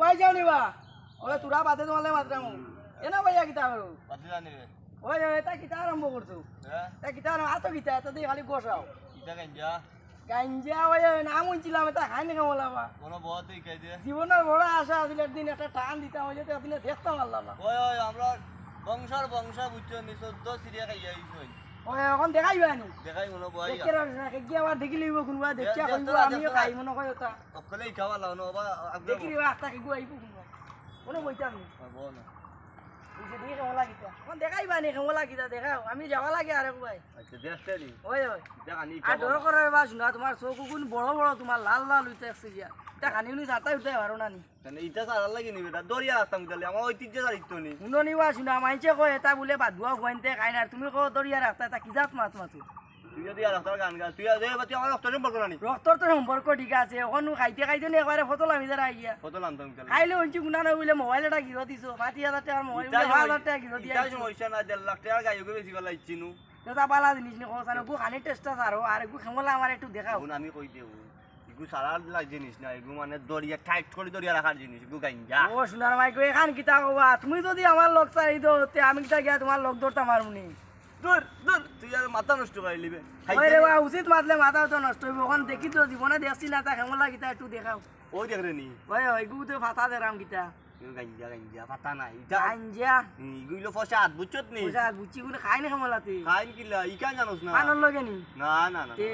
ভাই যাও নিবা ওই তুরা বাদে তোমালে মাত্রামু এনা ভাইয়া কিতা করো পাতি জানি রে ওই এটা কিতা আরম্ভ করছো হ্যাঁ তা কিতা আতো কিতা এত দিয়ে খালি বসাও কিটা গাঞ্জা গাঞ্জা ওই নাম শুনছিলাম এটা খাই না কেমন কোন বহতই খাই দে জীবনের বড় আশা আছিল একদিন একটা টান দিতাম হইলে তো আপনি দেখতে পারলাম না ওই ওই আমরা বংশ বুঝছো নি 14 সিরিয়া খাই আইছই ওই এখন দেখাইবা নি দেখাই মনে বই দেখে রাখে কি আবার দেখি লইব কোনবা দেখিয়া কইব আমিও খাই মনে কই ওটা অকলেই খাওয়া লাও না বাবা দেখি রে আস্তা কি গুয়াইব কোনবা কোন বইতাম নি বল না বুঝে দিয়ে কেমন লাগিতা এখন দেখাইবা নি কেমন লাগিতা দেখাও আমি যাওয়া লাগে আরে ভাই আচ্ছা দেখতে নি ওই ওই দেখানি আর ডর করে বা শুনা তোমার চোখ কোন বড় বড় তোমার লাল লাল হইতে আছে গিয়া এটা খানিউনি ছাতাই উঠতে পারো না নি মানে ইটা সারা লাগি নি বেটা দরিয়া রাস্তা মিটালে আমার ঐতিহ্য দায়িত্ব নি শুনো নিবা শুনা মাইছে কয় এটা বলে বাদুয়া গোয়াইনতে খাই না তুমি কো দরিয়া রাস্তা এটা কি জাত মাছ মাছ তুই যদি আর রাস্তার গান গা তুই দে বাতি আমার রাস্তা সম্পর্ক না নি রক্তর তো সম্পর্ক ঠিক আছে এখন খাইতে খাইতে নি একবারে ফটো লামি যারা গিয়া কত লাম তুমি মিটালে খাইলে হইছি গুনা না বলে মোবাইল এটা গিরো দিছো 5000 টাকার মোবাইল 5000 টাকা গিরো দিয়া ইটা সমস্যা না 1.5 লাখ টাকা গাইও বেশি বেলা ইচ্ছিনু এটা বালা জিনিস নি কোসানো গু খানি টেস্ট আরো আর গু খেমলা আমার একটু দেখাও এখন আমি কই দেব ইগু সারা জিনিস না ইগু মানে দরিয়া টাইট করে দরিয়া রাখার জিনিস ইগু গাঞ্জা ও সোনার মাইক এখান কিতা কবা তুমি যদি আমার লোক চাই দো তে আমি কিতা গিয়া তোমার লোক ধরতা মারুনি দূর দূর তুই আর মাথা নষ্ট করে লিবে ওই রে বা উচিত মাতলে মাথা তো নষ্ট হইব এখন দেখি তো জীবনে দেখছি না তা খেমলা কিতা একটু দেখাও ও দেখ রে নি ওই ওই গু তো ফাতা দেরাম কিতা গাঞ্জা গাঞ্জা পাতা নাই ইটা আঞ্জা ইগুলো ফসাদ বুঝছত নি ওজা বুচি গুলো খাই না খেমলাতে খাইন কিলা ইকা জানোস না পানর লগে নি না না না তে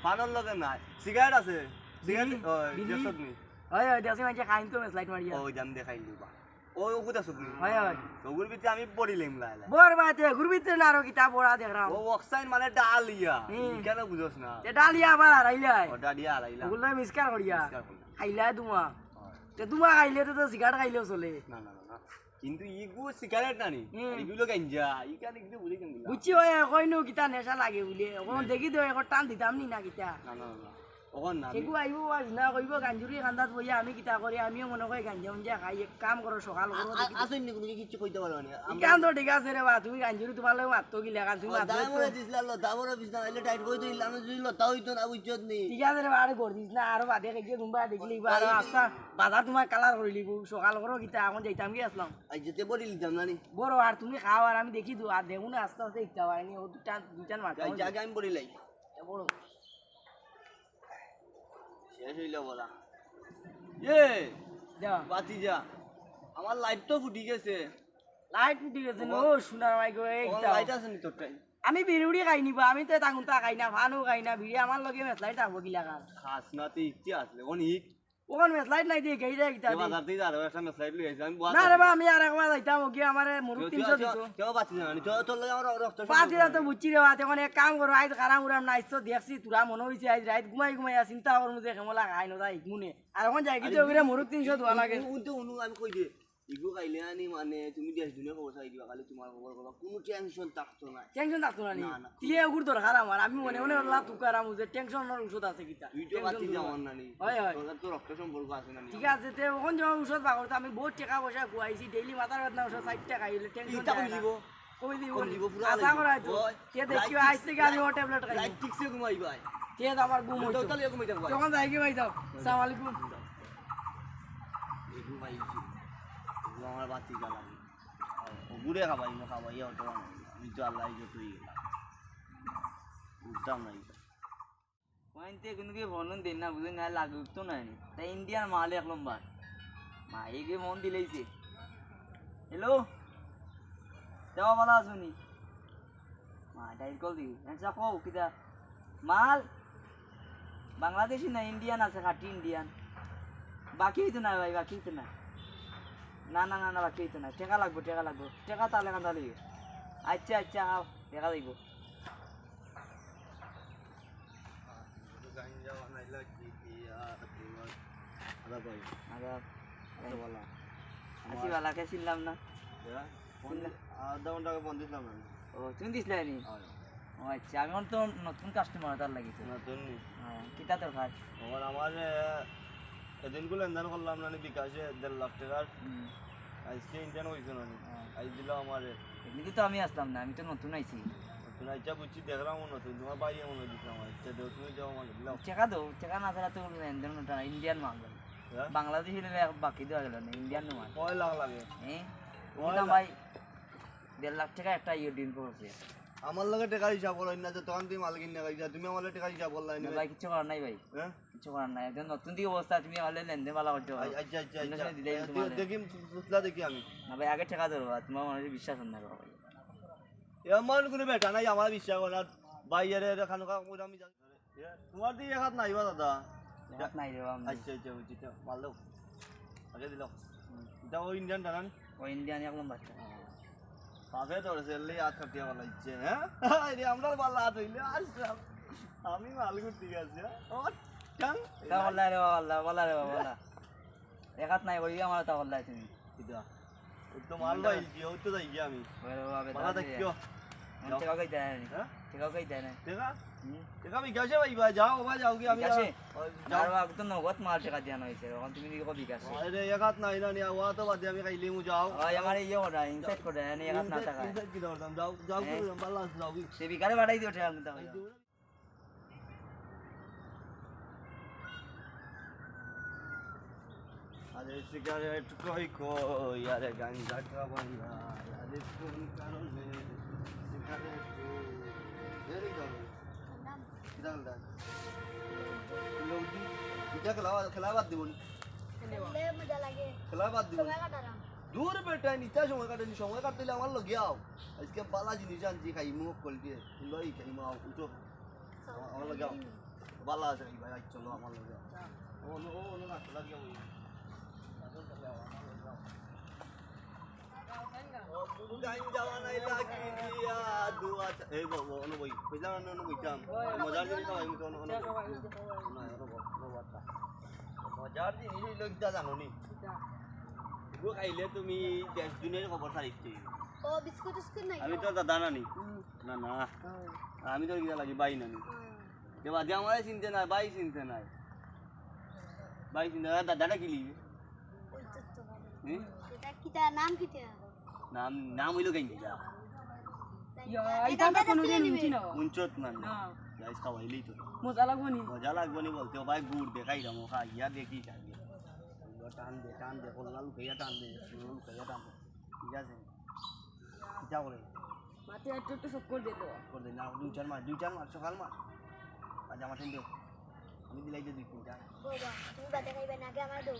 পানর লগে না সিগারেট আছে সিগারেট ওই বিড়ি? দেখছত নি ওই ওই দেখছি মাইছে খাইন তো স্লাইড মারিয়া ওই দাম দেখাই দিবা ওই ওগুত আছে নি ওই ওই ওগুর ভিতরে আমি পড়িলাম লাইলা বর বাতে গুরবিতে না আরো কিতা বড়া দেখরাম ও অক্সাইন মানে ডালিয়া হুম। কেন বুঝছ না তে ডালিয়া আবার হারাইলাই ও ডালিয়া আলাইলা ওগুলো মিসকার করিয়া মিসকার করিয়া। খাইলা দুমা তে দুমা খাইলে তো সিগারেট খাইলেও চলে না না না না কিন্তু ইগু সিগারেট না নি হুম। ইগুলো গাঞ্জা ইকান ইগু বুঝি কেন বুঝছি ওই কইনো কিতা নেশা লাগে বলে এখন দেখি তো এখন টান দিতাম নি না কিতা না না না ওখন না সেগু আইব না কইব গাঞ্জুরি খান্দাত বইয়া আমি কিতা করি আমিও মনে করি গাঞ্জা উঞ্জা খাই এক কাম করো সকাল করো আসুন নি কোনো কিছু কইতে পারো না কাম তো ঠিক আছে রে বা তুমি গাঞ্জুরি তোমার লগে মাত্র গিলা কান তুমি মাত্র দামরে দিছলা লো দামরে বিছনা এলে টাইট কই দিল আমি যদি লতা হইতো না বুঝছত নি ঠিক আছে রে বা আরে গর দিস না আরো বাদে গিয়ে গুম্বা দেখলি বা আর আস্তা বাজার তোমার কালার করে লিব সকাল করো কিতা এখন যাইতাম কি আসলাম আই যেতে বলি লিতাম না নি বড় আর তুমি খাও আর আমি দেখি আর দেখু না আস্তে আস্তে ইচ্ছা হয়নি ও দুটান মাথা যাই জায়গা আমি বলি লাই বড় শেষ হইল বলা এ যা বাতি যা আমার লাইট তো ফুটি গেছে লাইট ফুটি গেছে ও সোনার মাই গো লাইট আছে নি তোরটাই আমি বিড়ি খাই নিবা আমি তো তাগুন তা খাই না ফানও খাই না বিড়ি আমার লগে মেসলাইট আবো গিলা কার খাস না তে ইচ্ছে আসলে কোন হিট ওখান মেসলাইট নাই দিয়ে গেই যায় কিতা বাজার থেকে আর একটা মেসলাইট লই আইছি আমি না রে বা আমি আর একবার যাইতাম ওকে আমারে মুরুক 300 দিছো কেউ বাতি জানি তোর লাগে আমার রক্ত পাঁচ তো বুঝছি রে বা এখন এক কাম করো আইজ কারাম উড়াম নাইছো দেখছি তোরা মনে হইছে আইজ রাত ঘুমাই ঘুমাই চিন্তা করমু যে কেমলা খাই ন যাই মুনে আর এখন যাই কি তো ওরে মুরুক 300 দোয়া লাগে উনতে উনু আমি কই দে ইগু খাইলে আনি মানে তুমি দেশ দুনিয়া খবর চাই দিবা খালি তোমার খবর কথা কোনো টেনশন থাকতো না টেনশন থাকতো না নি না, না। তিয়ে ওগুর দরকার আমার আমি মনে মনে আল্লাহ তুকারাম যে টেনশনের ওষুধ আছে কিতা তুই তো বাতি যাওয়ার না নি হয় হয় তোর তো রক্ত সম্পর্ক আছে না নি ঠিক আছে তে ওখান যখন ওষুধ পাগড়তে আমি বহুত টাকা পয়সা গুয়াইছি ডেইলি মাথার বেদনা ওষুধ 60 টাকা হইলে টেনশন ইটা কই দিব কই দিব কই দিব পুরো আশা করা তো ওই, কে দেখি লাইট আইস থেকে আমি ও ট্যাবলেট খাই লাইট ঠিকছে ঘুমাই ভাই কে তো আমার ঘুম তো হইতো তাহলে ঘুমাই যাবো ভাই তখন যাই কি ভাই যাও আসসালামু আলাইকুম ইগু ভাই ইগু আমার বাতি জ্বালা ও গুড়ে খাবাই না খাবাই ওটা আমি তো আল্লাহ যতই গেলাম উঠতাম না পয়েন্টে কিন্তু কি বলুন দিন না বুঝুন না লাগুক তো নাই তাই ইন্ডিয়ান মাল এক নম্বর মাইকে মন দিলেইছে হ্যালো দেওয়া ভালো আসুনি মা ডাইল কল দিবি আচ্ছা কও কিটা মাল বাংলাদেশি না ইন্ডিয়ান আছে খাটি ইন্ডিয়ান বাকি হইতো না ভাই বাকি হইতো না না না না না বাকি তো না টাকা লাগবে টাকা তাহলে কান্দা লিগে আচ্ছা আচ্ছা আও টাকা দিব গাঞ্জা বানাইলা কি আর তোমার আদা ভাই আদা বলা আসি বালাকে চিনলাম না আধা ঘন্টা আগে ফোন দিছিলাম আমি ও তুমি দিছিলে নি ও আচ্ছা আমি এখন তো নতুন কাস্টমার তার লাগিছে নতুন কিতা তোর ভাই আমার আমার এদিনকে লেনদেন করলাম না বিকাশে 1.5 লাখ টাকার আজকে ইন্ডিয়ান হয়েছে না আজ দিল আমার এমনিতে তো আমি আসলাম না আমি তো নতুন আইছি নতুন আইসা বুঝছি দেখলাম নতুন তোমার বাড়ি এমন দিচ্ছে আমার ইচ্ছা দেও তুমি যাও আমার দিলাম টাকা না ছাড়া তো লেনদেন ওটা ইন্ডিয়ান মাল বাংলাদেশি হলে বাকি দেওয়া গেল না ইন্ডিয়ান মাল 6 লাখ লাগে হ্যাঁ ভাই 1.5 লাখ টাকা একটা ইয়ে ডিল করছে আমার লগে টাকা হিসাব করো না যে তখন তুমি মাল কিনে গাইছা তুমি আমার টাকা হিসাব করলাই না ভাই কিছু করার নাই ভাই হ্যাঁ কিছু করার নাই একদম নতুন দিকে অবস্থা তুমি আমাদের লেনদেন ভালো করতে পারো আচ্ছা আচ্ছা অন্য সময় দিলে আচ্ছা তোমার দেখি ফুসলা দেখি আমি না ভাই আগে টাকা দেবো তোমার মনে বিশ্বাস হন না ভাই এমন কোনো বেটা নাই আমার বিশ্বাস করে না বাইরে খানো খাওয়া আমি জানি তোমার দিয়ে হাত নাইবা দাদা হাত নাই রে বাবা আচ্ছা আচ্ছা বুঝছি মাল দাও আগে দিল এটা ও ইন্ডিয়ান টানান ও ইন্ডিয়ান একদম বাচ্চা পাবে তোর সেলে হাত কাটিয়ে বলা ইচ্ছে হ্যাঁ রে আমরা বালা হাত হইলে আসলাম আমি মাল করতে গেছি ও টাং তা বললা রে বলা রে বলা এক হাত নাই বলি আমার তা বললা তুমি কিটা ও তো মাল ভাই কি ও তো যাই গিয়া আমি মালা দেখিও টাকা কই দেয় না হ্যাঁ টাকা কই দেয় না দেখা দেখা বিকাশে ভাই যাও ভাই যাও কি আমি বিকাশে যাও আগে তো নগদ মাল টাকা দেওয়া হয়েছে এখন তুমি দিকে বিকাশে আরে এক হাত নাই না নিয়া ওয়া তো বাদে আমি খাইলে মু যাও ওই আমার ইয়ে ওটা ইনসাইড করে না এক হাত না টাকা ইনসাইড কি দরদাম যাও যাও বালা যাও কি সে বিকারে বাড়াই দিও টাকা কিন্তু আরে সিগারেট কই কই আরে গাঞ্জা খাবাইয়া আরে কোন কারণে সিগারেট এরি যাও কিটা গলদা লোদি কিটা খেলা বাদ দিবনি মজা লাগে খেলা বাদ দিবনি সময় কাটালাম দূর বেটা নিতা সময় কাটেনি সময় কাটলে আমার লগে আও আজকে বালা জিনিস আনছি খাইমু কল দিয়ে লই খাইমু আও উঠো আমার লগে আও বালা আছে ভাই আই চলো আমার লগে ও নো না লাগি ওই গাইন যাওয়া নাই লাগি দিয়া দুয়া এই বাবু অনু বই বুঝলাম না অনু বইতাম মজার জিনিস না আমি তো অনু না মজার জিনিস লগটা জানো নি গো খাইলে তুমি দেশ দুনিয়ার খবর ছাড়িতে ও বিস্কুট বিস্কুট নাই আমি তো দাদা নানি না না আমি তো কিটা লাগি বাই নানি যে বাদে আমার চিনতে নাই বাই চিনতে নাই বাই চিনতে না দাদাটা কি লিবি এটা কিটা নাম কিটা নাম নাম হইলো কেন যা এটা তো কোনোদিন নিছি না মুঞ্চত মান গাইস খাওয়াইলেই তো মজা লাগবো নি মজা লাগবে নি বলতে ভাই গুড় দেখাই দাও খাইয়া দেখি খাইয়া টান দে কলনা লুকাইয়া টান দে লুকাইয়া টান দে ঠিক আছে কিটা করে মাতে একটু সব করে দে তো করে দে না দুই চার মার সকাল মার আজ আমার টেন দে আমি দিলাই দে দুই তিন চার বাবা তুমি বাতে খাইবে না আগে আমার দাও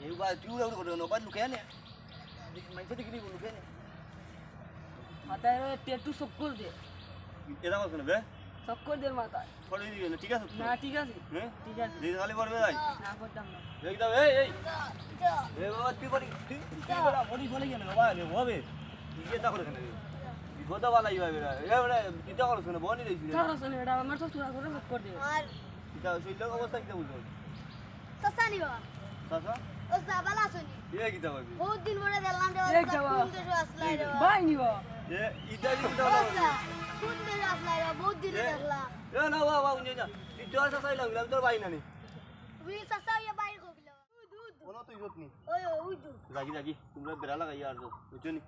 এই বা তুই উড়ে করে নো বা লুকাইয়া নে মাইছে দেখি লুকাইয়া নে মাতে একটু সব করে দে এটা বলছ না বে সব করে দে মাথা করে দিবি না ঠিক আছে না ঠিক আছে হ্যাঁ ঠিক আছে দিন খালি পড়বে ভাই না করতাম না একদম এই এ বাবা তুই বলি তুই বলা বলি বলে কেন বাবা রে হবে তুই এটা করে কেন বিপদ বালা ইবা বেরা এবারে এটা করছ না বনি দিছিস ঠিক আছে এটা আমার সব সুরা করে সব করে দে আর এটা শৈল অবস্থা কিটা বুঝছো সসানি বাবা সাসা ও জাবালা আসনি এ কিটা কইবি বহুত দিন পরে দেখলাম যে এই যাওয়া। কোন দেশে আসলাই রে ভাই নিবা এ ইটা কিটা বলা কোন দেশে আসলাই রে বহুত দিন দেখলাম এ না বাবা উনি না তুই তো আসা চাইলাম গেলাম তোর ভাই নানি তুই সসা ইয়া বাইর কইলা দুধ কোন তুই যতনি ওই ওই দুধ জাগি তোমরা বেরা লাগাই আর বুঝছো নি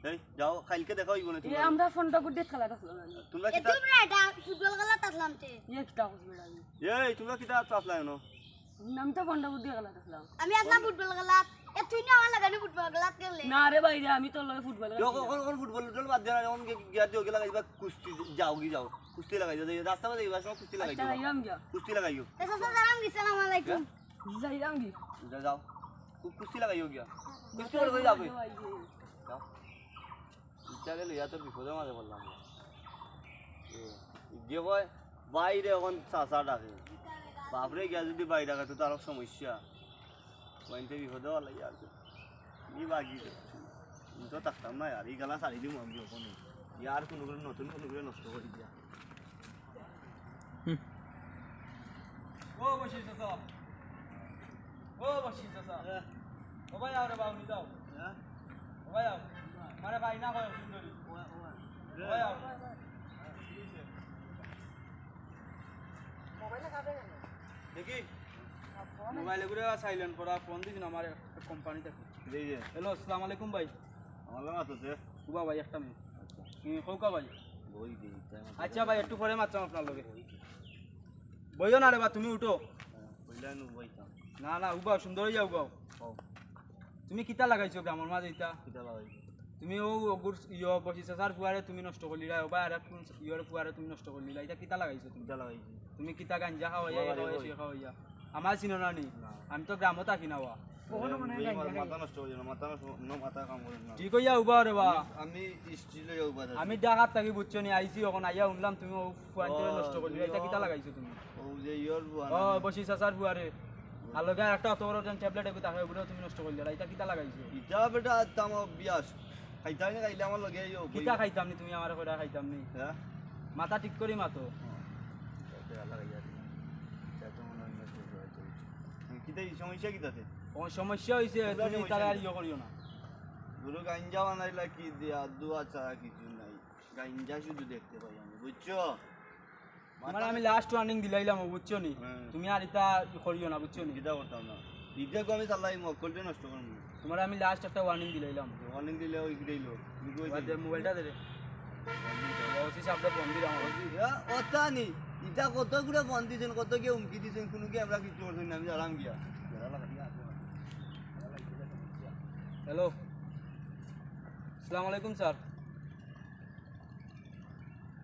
এই যাও কালকে দেখা হইব না এ তোমরা আমরা ফোনটা করে খেলা রাখলাম তোমরা এ কিটা তোমরা এটা ফুটবল খেলা তাতলাম তে ইয়ে কিটা হসপিটাল এই তোমরা কিটা আসলাই না নাম তো ফোনটা করে খেলা রাখলাম আমি আসলাম ফুটবল খেলা এ তুই না আমার লাগানি ফুটবল খেলা খেললে না রে ভাই রে আমি তো লয় ফুটবল কোন ফুটবল টুটবল বাদ দেনা যখন গিয়া দিও গেলা গাইবা কুস্তি যাও কুস্তি লাগাই যাও রাস্তা মধ্যে যাইবা সব কুস্তি লাগাই আচ্ছা যাও যাইলাম গিয়া কুস্তি লাগাইও এ সসা সালাম দিছেন আলাইকুম যাইলাম গি যাও কুস্তি লাগাইও গিয়া কুস্তি করে কই যাবে যাও ইচ্ছা গেল ইয়া তোর বিপদে মাঝে বললাম যে ভাই বাইরে এখন চাষা ডাকে বাপরে গিয়া যদি বাইরে ডাকে তো তার সমস্যা ওইতে বিপদে ভালো আর ই বাকি তো থাকতাম না আর এই গালা ছাড়ি দিম আমি ওখানে ইয়ার কোনো করে নতুন কোনো করে নষ্ট করে দিয়া ও বসিস চাচা ও বসিস চাচা ও ভাই আরে বাবু নি যাও হ্যাঁ ও ভাই আও মানে ভাই না কয় সুন্দরী ও ভাই আও দেখি মোবাইলে করে সাইলেন্ট করা ফোন দিছেন আমার কোম্পানি থেকে এই যে হ্যালো আসসালামু আলাইকুম ভাই আমার লাগা তো যে কুবা ভাই একটা মিনিট কৌকা ভাই বই দিই আচ্ছা ভাই একটু পরে মারতাম আপনার লগে বইও না রে বা তুমি উঠো কইলান বইতাম না না উবাও সুন্দর হইয়া উবাও পাও তুমি কিতা লাগাইছো গ্রামের মাঝে ইতা কিটা লাগাই তুমি ও অগুর বসি চাচার ফুয়ারে তুমি নষ্ট করলিলা বা আর ইয়র ফুয়ারে তুমি নষ্ট করলিলা এটা কিতা লাগাইছো তুমি কিটা লাগাইছি তুমি কিতা গাঞ্জা খাওয়াইয়া খাওয়াইয়া খাওয়াইয়া আমার চিনো না নি আমি তো গ্রামত থাকি না ওয়া মাথা নষ্ট করি না মাথা নষ্ট মাথা কাম করি না ঠিক হইয়া উবাও রে বা আমি স্টিলে যাও বাজার আমি ডাকাত থাকি বুঝছো নি আইছি ওখানে আইয়া উনলাম তুমি ও ফুয়ারে নষ্ট করলিলা এটা কিতা লাগাইছো তুমি ও যে ইয়র ও বসি চাচার ফুয়ারে আলগা একটা অত বড় ট্যাবলেট এগুলো তাকে ওগুলো তুমি নষ্ট করলিলা এটা কিতা লাগাইছো ইটা বেটা তাম বিয়াস খাইতাই না খাইলে আমার লগে আইও কিতা খাইতাম নি তুমি আমার কইরা খাইতাম নি হ্যাঁ মাথা ঠিক করি মাতো কিতা সমস্যা কিতাতে ও সমস্যা হইছে তোমরা তুমি সমস্যা তার আর নেই। ইয়ে করিও না গুরু গাঞ্জা বানাইলা কি দিয়া দুয়া ছাড়া কিছু নাই গাঞ্জা শুধু দেখতে পাই আমি বুঝছো মানে আমি লাস্ট ওয়ার্নিং দিলাইলাম বুঝছো নি হ্যাঁ। তুমি আর এটা করিও না বুঝছো নি কিতা করতাম না ইটা আমি চালাই মকলটা নষ্ট করবো তোমার আমি লাস্ট একটা ওয়ার্নিং দিলাইলাম ওয়ার্নিং দিলে ওই দিলো তুমি কই এবার দে মোবাইলটা দে রে ওসি সাহেবটা ফোন দিলাম ওটা নি ইটা কত গুলো ফোন দিছেন কত কে হুমকি দিছেন কোনো কি আমরা কিছু করছেন না আমি জানাম গিয়া হ্যালো আসসালামু আলাইকুম স্যার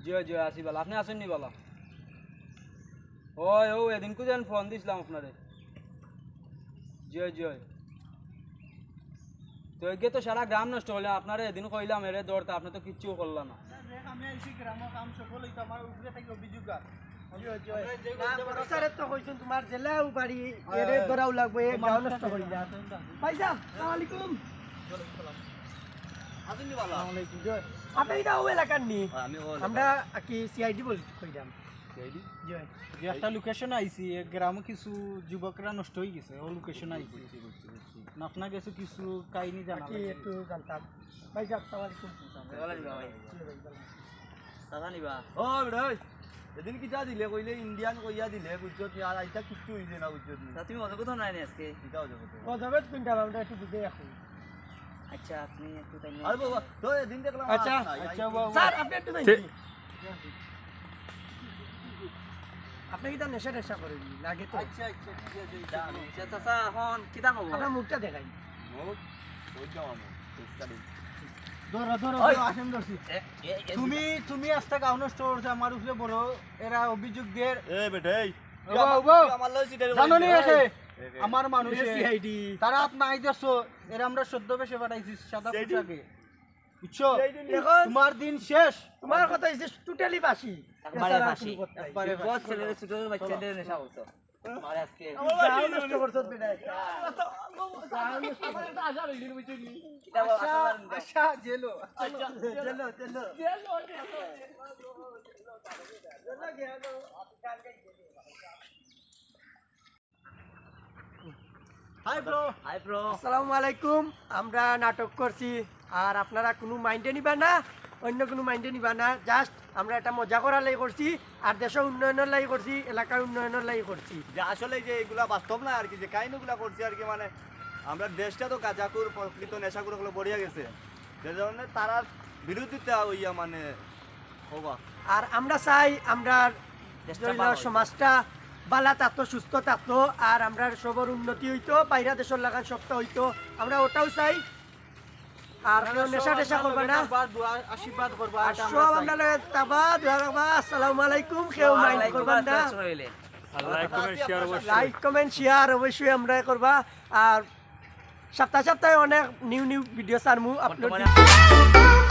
জি জি আসি বালা আপনি আসেন নি বালা ওই ও এদিন কো যেন ফোন দিছিলাম আপনারে জি জি তো এগে তো সারা গ্রাম নষ্ট হলে আপনারে এদিন কইলাম এরে দৌড়তা আপনি তো কিচ্ছু করলা না আমি আইছি গ্রামের কাম সকল হইতো আমার উপরে থেকে অভিযোগ আর তোমার জেলাও বাড়ি এরে ধরাও লাগবে এ গাও নষ্ট করি না ভাই সাহেব আসসালামু আলাইকুম আসেন নি বালা আপনি এটা ও এলাকার নি আমি আমরা কি সিআইডি বলি কইলাম যে একটা লোকেশন আইছি এক গ্রামে কিছু যুবকরা নষ্ট হয়ে গেছে ও লোকেশন আইছি আপনার কাছে কিছু কাহিনী জানা কি একটু জানতাম ভাই সাহেব আসসালামু আলাইকুম চাচা নিবা ও বেটা এদিন কিটা দিলে কইলে ইন্ডিয়ান কইয়া দিলে বুঝছো আর আইতা কিচ্ছু হইছে না বুঝছো তা তুমি অত কথা নাই আজকে কিটা হইছে ও যাবে কুইন্টাল আমরা একটু বুঝে রাখুন আচ্ছা আপনি একটু তাই আরে বাবা তো এদিন দেখলাম আচ্ছা আচ্ছা বাবা স্যার আপনি একটু দেন আপনি কি তার নেশা টেশা করেন লাগে তো আচ্ছা আচ্ছা ঠিক আছে চাচা এখন কিতা হবো আপনার মুখটা দেখাই মোক কই যাও আমি স্টাডি ধরো ধরো আসেন ধরছি তুমি তুমি আজকে গাঁও নষ্ট করছো আমার উপরে বড় এরা অভিযোগ দিয়ে এ বেটা এই আমার লই সিটারে জানো নি এসে আমার মানুষ সিআইডি তারা আপনি আইতেছো এরা আমরা 14 পেশে পাঠাইছি সাদা পোশাকে বুঝছো এখন তোমার দিন শেষ তোমার কথা হইছে টোটালি বাসি একবারে বাসি একবারে বড় ছেলেদের ছোট বাচ্চাদের নেশা করছো মারে আজকে গাও নষ্ট করছত বেটা কিতা বাবা আচ্ছা জেলো চলো চলো হাই ব্রো হাই ব্রো আসসালামু আলাইকুম আমরা নাটক করছি আর আপনারা কোনো মাইন্ডে নিবা না অন্য কোনো মাইন্ডে নিবা না জাস্ট আমরা এটা মজা করার লাগি করছি আর দেশের উন্নয়নের লাগি করছি এলাকার উন্নয়নের লাগি করছি যে আসলে যে এগুলা বাস্তব না আর কি যে কাহিনীগুলা করছি আর কি মানে আমরা দেশটা তো গাঁজাকুর প্রকৃত নেশাকুর গুলো বড়িয়া গেছে যে ধরনের তারার বিরোধিতা হইয়া মানে হবা আর আমরা চাই আমরা দেশটা ধরি ভালো লও হইতো। সমাজটা বালা থাকতো সুস্থ থাকতো আর আমরা সবার উন্নতি হইতো বাইরা দেশের লাগান শক্ত হইতো আমরা ওটাও চাই আর কেউ নেশা টেশা করবে না আশীর্বাদ করবা আর সব আমরা লগে তাবা দোয়া রাখবা আসসালামু আলাইকুম কেউ মাইন্ড করবেন না লাইক কমেন্ট শেয়ার অবশ্যই আমরা করবা আর সপ্তাহে সপ্তাহে অনেক নিউ নিউ ভিডিও সারমু আপলোড বর্তমানে